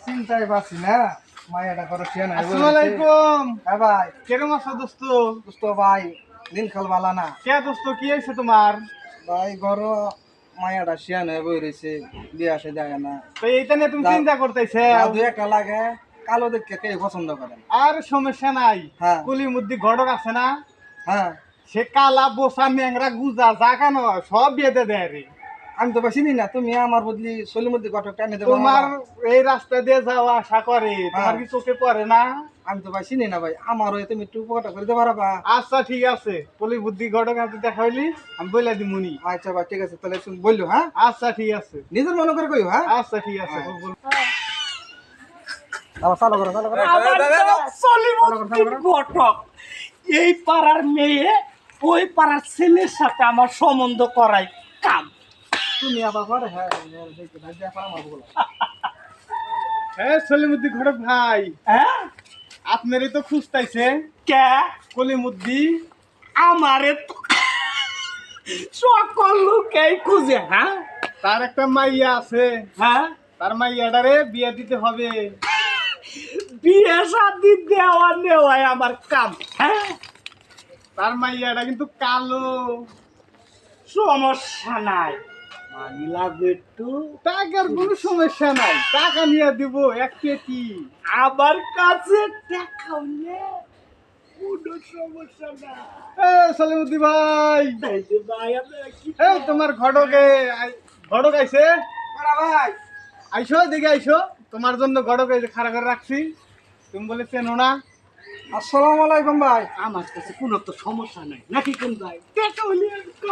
চিন্তায় পাচ্ছি না মায়াটা করো শিয়া না আসসালামু আলাইকুম। হ্যাঁ ভাই কেরম আছো দোস্ত? দোস্ত ভাই দিন খাল বালা না কে দোস্ত কি হয়েছে তোমার? ভাই ঘর মায়াটা শিয়া নয় বই রয়েছে বিয়ে আসে যায় না তো এইটা নিয়ে তুমি দাও। চিন্তা করতেছে? দু একটা লাগে কালো দেখতে কে পছন্দ করেন আর সমস্যা নাই। হ্যাঁ। কুলি মুদ্দি ঘটক আছে না, হ্যাঁ সে কালা বোসা ন্যাংরা গুজা যা কেন সব বিয়েতে দেয় রে। আমি তো চিনি না তুমি আমার বদলি শৈলীর মধ্যে ঘটক টানে দেবো তোমার এই রাস্তা দিয়ে যাওয়া আশা করে তোমার কি চোখে পড়ে না? আমি তো ভাই চিনি না ভাই আমারও তুমি একটু উপকারটা করে দিতে পারবা? আচ্ছা ঠিক আছে, কুলি বুদ্ধি ঘটক হাতে দেখা হইলি আমি বইলা দিমুনি। আচ্ছা ভাই ঠিক আছে তাহলে শুন বললো হ্যাঁ আচ্ছা ঠিক আছে। নিজের মনে করে কইও হ্যাঁ আচ্ছা ঠিক আছে। আবার চালু করো চালু করো ঘটক এই পাড়ার মেয়ে ওই পাড়ার ছেলের সাথে আমার সম্বন্ধ করাই কাম। তুমি আবার পরে হ্যাঁ দেখতে ভাই দেখা আমার বলো হ্যাঁ সলিমুদ্দি ঘটক ভাই, হ্যাঁ আপনারই তো খুঁজতাইছে কে কলিমুদ্দি। আমারে তো সকল লোকেই খুঁজে। হ্যাঁ তার একটা মাইয়া আছে, হ্যাঁ তার মাইয়াটারে বিয়ে দিতে হবে। বিয়ে শাদি দেওয়া নেওয়াই আমার কাম। হ্যাঁ তার মাইয়াটা কিন্তু কালো। সমস্যা নাই, মানি লাগবে একটু। টাকার কোনো সমস্যা নাই, টাকা নিয়ে দিব এক পেটি। আমার কাছে টাকা নেই, কোনো সমস্যা নাই। সলিমুদ্দি ভাই, এই যে ভাই আপনারা কি এই তোমার ঘটকে ঘটক আইছে। ভাই আইসো দেখে আইসো, তোমার জন্য ঘটক এই যে খাড়া করে রাখছি, তুমি বলে চেনো না। আসসালামু আলাইকুম ভাই আমার কাছে কোনো তো সমস্যা নাই নাকি কোন ভাই? টাকা হলে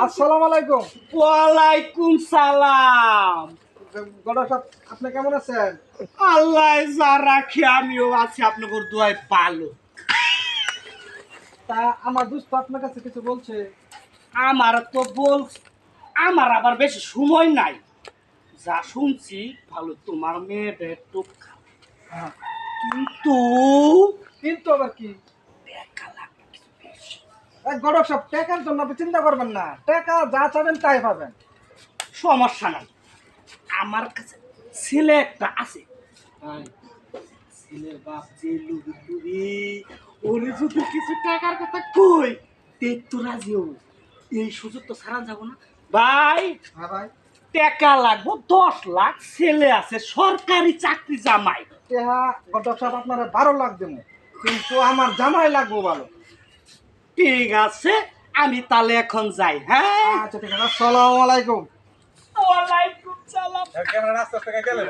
আসসালামু আলাইকুম ওয়ালাইকুম সালাম। গড়া সাহেব আপনি কেমন আছেন? আল্লাহ যা রাখি আমিও আছি আপনাদের দোয়ায় ভালো। তা আমার দোস্ত আপনার কাছে কিছু বলছে? আমার তো বল, আমার আবার বেশি সময় নাই। যা শুনছি ভালো, তোমার মেয়েটা একটু হ্যাঁ কিন্তু কিন্তু আবার কি টাকা লাগবে কিছু বেশি। গড়ক সাহেব টাকার জন্য আপনি চিন্তা করবেন না, টাকা যা চাবেন তাই পাবেন। সমস্যা নাই, আমার কাছে ছেলে একটা আছে। ছেলের বাপ যে লুবি লুবি, ওরে যদি কিছু টাকার কথা কই তেই তো রাজি হবো। এই সুযোগ তো ছাড়া যাবো না ভাই। হ্যাঁ ভাই টাকা লাগবো 10 লাখ, ছেলে আছে সরকারি চাকরি জামাই। টেহা গড়ক সাহেব আপনারা 12 লাখ দেবো, কিন্তু আমার জামাই লাগবো ভালো। ঠিক আছে আমি তাহলে এখন যাই। হ্যাঁ আচ্ছা ঠিক আছে আসসালামু আলাইকুম। ওয়ালাইকুম সালাম। ক্যামেরা আস্তে আস্তে গেলে